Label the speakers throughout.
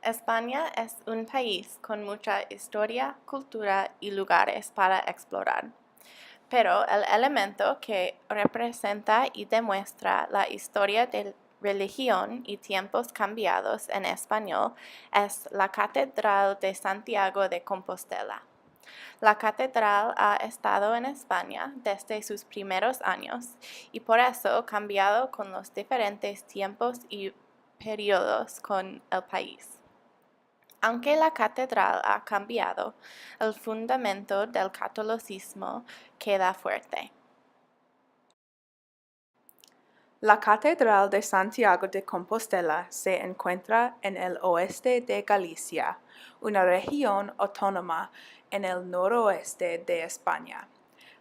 Speaker 1: España es un país con mucha historia, cultura y lugares para explorar. Pero el elemento que representa y demuestra la historia de religión y tiempos cambiados en español es la Catedral de Santiago de Compostela. La catedral ha estado en España desde sus primeros años y por eso ha cambiado con los diferentes tiempos y periodos con el país. Aunque la catedral ha cambiado, el fundamento del catolicismo queda fuerte.
Speaker 2: La Catedral de Santiago de Compostela se encuentra en el oeste de Galicia, una región autónoma en el noroeste de España.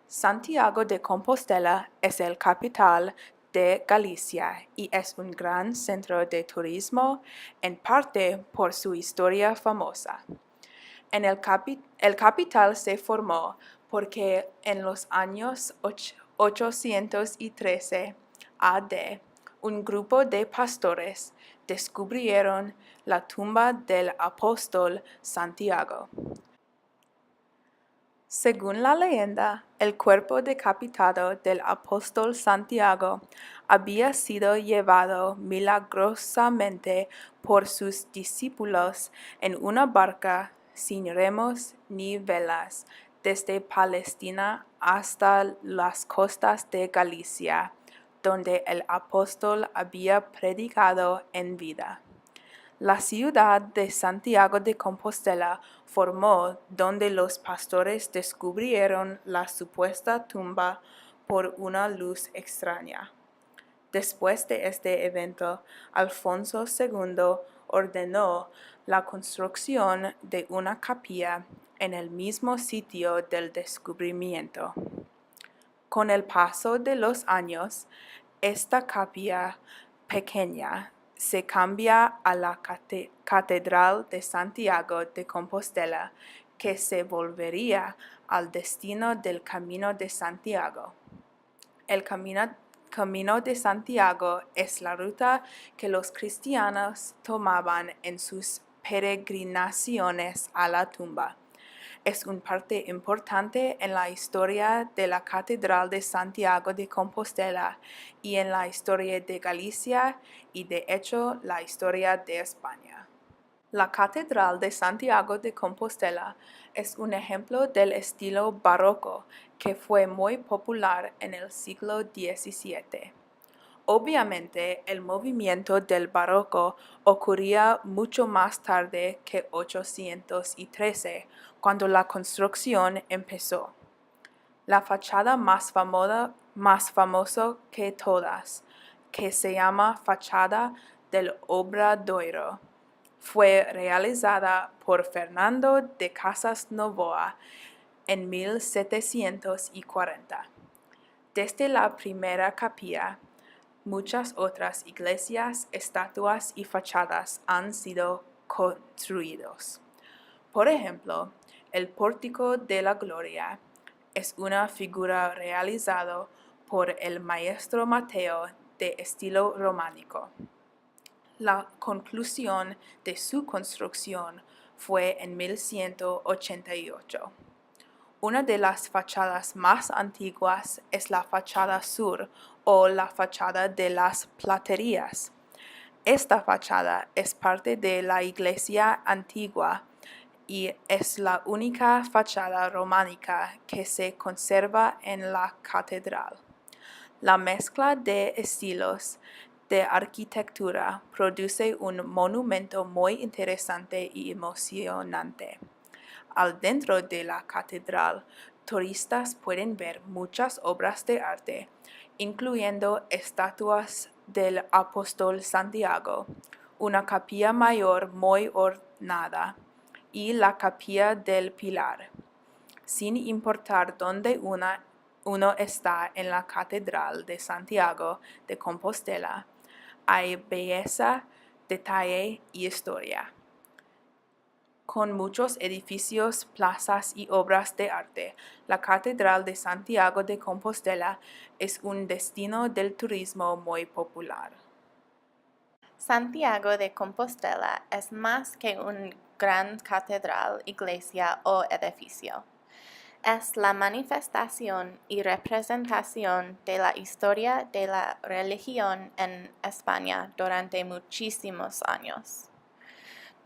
Speaker 2: Santiago de Compostela es el capital de Galicia y es un gran centro de turismo, en parte por su historia famosa. El capital se formó porque en los años 813 AD, un grupo de pastores descubrieron la tumba del apóstol Santiago. Según la leyenda, el cuerpo decapitado del apóstol Santiago había sido llevado milagrosamente por sus discípulos en una barca sin remos ni velas desde Palestina hasta las costas de Galicia, donde el apóstol había predicado en vida. La ciudad de Santiago de Compostela formó donde los pastores descubrieron la supuesta tumba por una luz extraña. Después de este evento, Alfonso II ordenó la construcción de una capilla en el mismo sitio del descubrimiento. Con el paso de los años, esta capilla pequeña se cambia a la Catedral de Santiago de Compostela, que se volvería al destino del Camino de Santiago. El Camino de Santiago es la ruta que los cristianos tomaban en sus peregrinaciones a la tumba. Es una parte importante en la historia de la Catedral de Santiago de Compostela y en la historia de Galicia y de hecho la historia de España. La Catedral de Santiago de Compostela es un ejemplo del estilo barroco que fue muy popular en el siglo XVII. Obviamente, el movimiento del barroco ocurría mucho más tarde que 813, cuando la construcción empezó. La fachada más famosa que todas, que se llama fachada del Obradoiro, fue realizada por Fernando de Casas Novoa en 1740. Desde la primera capilla, muchas otras iglesias, estatuas y fachadas han sido construidos. Por ejemplo, el Pórtico de la Gloria es una figura realizada por el maestro Mateo de estilo románico. La conclusión de su construcción fue en 1188. Una de las fachadas más antiguas es la fachada sur o la fachada de las platerías. Esta fachada es parte de la iglesia antigua y es la única fachada románica que se conserva en la catedral. La mezcla de estilos de arquitectura produce un monumento muy interesante y emocionante. Al dentro de la catedral, turistas pueden ver muchas obras de arte, incluyendo estatuas del apóstol Santiago, una capilla mayor muy ornada y la capilla del Pilar. Sin importar dónde uno está en la Catedral de Santiago de Compostela, hay belleza, detalle y historia. Con muchos edificios, plazas y obras de arte, la Catedral de Santiago de Compostela es un destino del turismo muy popular.
Speaker 1: Santiago de Compostela es más que una gran catedral, iglesia o edificio. Es la manifestación y representación de la historia de la religión en España durante muchísimos años.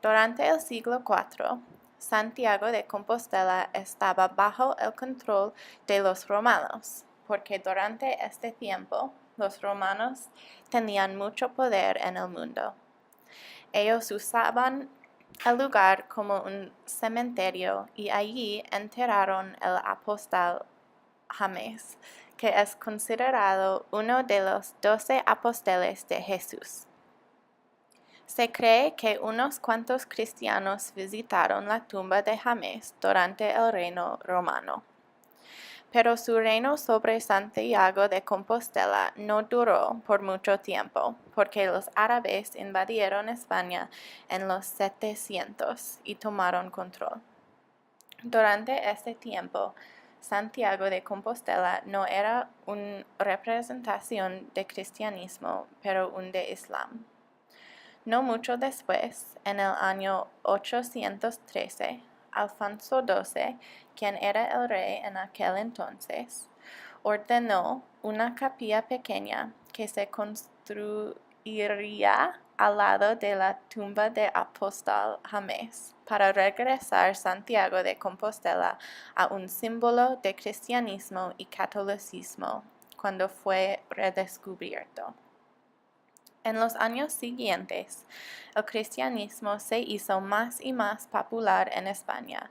Speaker 1: Durante el siglo IV, Santiago de Compostela estaba bajo el control de los romanos, porque durante este tiempo los romanos tenían mucho poder en el mundo. Ellos usaban el lugar como un cementerio y allí enterraron el apóstol James, que es considerado uno de los 12 apóstoles de Jesús. Se cree que unos cuantos cristianos visitaron la tumba de James durante el reino romano. Pero su reino sobre Santiago de Compostela no duró por mucho tiempo, porque los árabes invadieron España en los 700 y tomaron control. Durante este tiempo, Santiago de Compostela no era una representación de cristianismo, pero un de Islam. No mucho después, en el año 813, Alfonso XII, quien era el rey en aquel entonces, ordenó una capilla pequeña que se construiría al lado de la tumba del apóstol James, para regresar Santiago de Compostela a un símbolo de cristianismo y catolicismo cuando fue redescubierto. En los años siguientes, el cristianismo se hizo más y más popular en España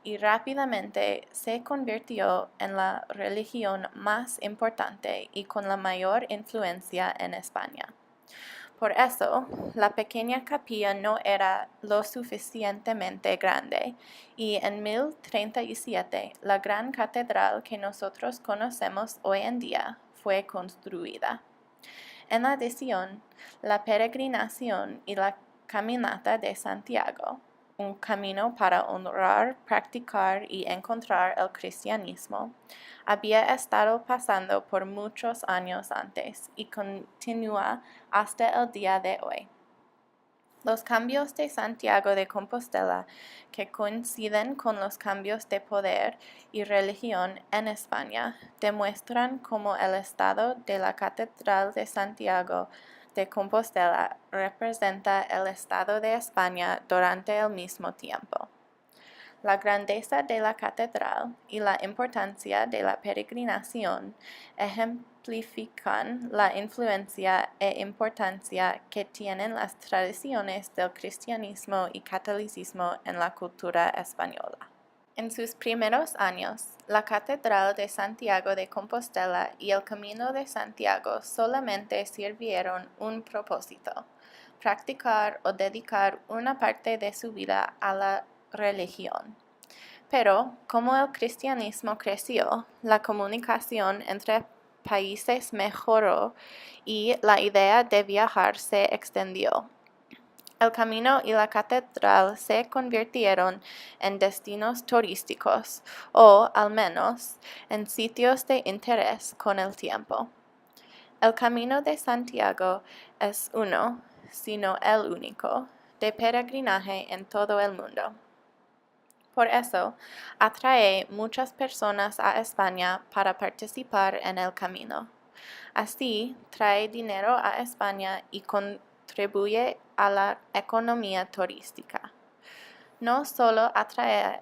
Speaker 1: y rápidamente se convirtió en la religión más importante y con la mayor influencia en España. Por eso, la pequeña capilla no era lo suficientemente grande y en 1037 la gran catedral que nosotros conocemos hoy en día fue construida. En adición, la peregrinación y la caminata de Santiago, un camino para honrar, practicar y encontrar el cristianismo, había estado pasando por muchos años antes y continúa hasta el día de hoy. Los cambios de Santiago de Compostela, que coinciden con los cambios de poder y religión en España, demuestran cómo el estado de la Catedral de Santiago de Compostela representa el estado de España durante el mismo tiempo. La grandeza de la catedral y la importancia de la peregrinación ejemplifican la influencia e importancia que tienen las tradiciones del cristianismo y catolicismo en la cultura española. En sus primeros años, la Catedral de Santiago de Compostela y el Camino de Santiago solamente sirvieron un propósito: practicar o dedicar una parte de su vida a la religión. Pero, como el cristianismo creció, la comunicación entre países mejoró y la idea de viajar se extendió. El camino y la catedral se convirtieron en destinos turísticos, o, al menos, en sitios de interés con el tiempo. El Camino de Santiago es uno, si no el único, de peregrinaje en todo el mundo. Por eso, atrae muchas personas a España para participar en el camino. Así, trae dinero a España y contribuye a la economía turística. No solo atrae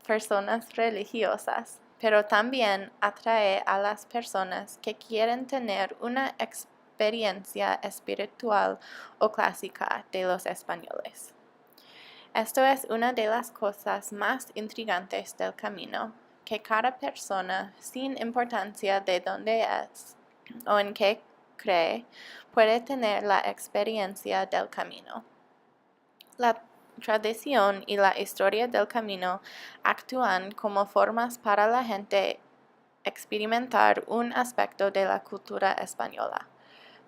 Speaker 1: personas religiosas, pero también atrae a las personas que quieren tener una experiencia espiritual o clásica de los españoles. Esto es una de las cosas más intrigantes del camino, que cada persona, sin importancia de dónde es o en qué cree, puede tener la experiencia del camino. La tradición y la historia del camino actúan como formas para la gente experimentar un aspecto de la cultura española.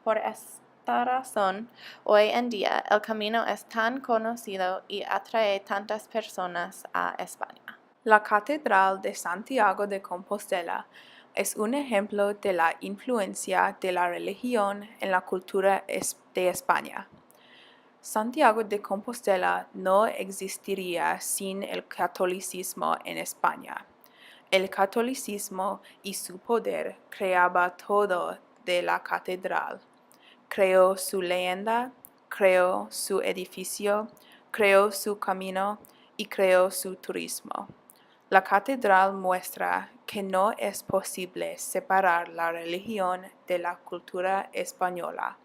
Speaker 1: Por esta razón, hoy en día el camino es tan conocido y atrae tantas personas a España.
Speaker 2: La Catedral de Santiago de Compostela es un ejemplo de la influencia de la religión en la cultura de España. Santiago de Compostela no existiría sin el catolicismo en España. El catolicismo y su poder creaba todo de la catedral. Creó su leyenda, creó su edificio, creó su camino y creó su turismo. La catedral muestra que no es posible separar la religión de la cultura española.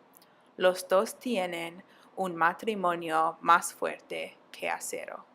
Speaker 2: Los dos tienen un matrimonio más fuerte que acero.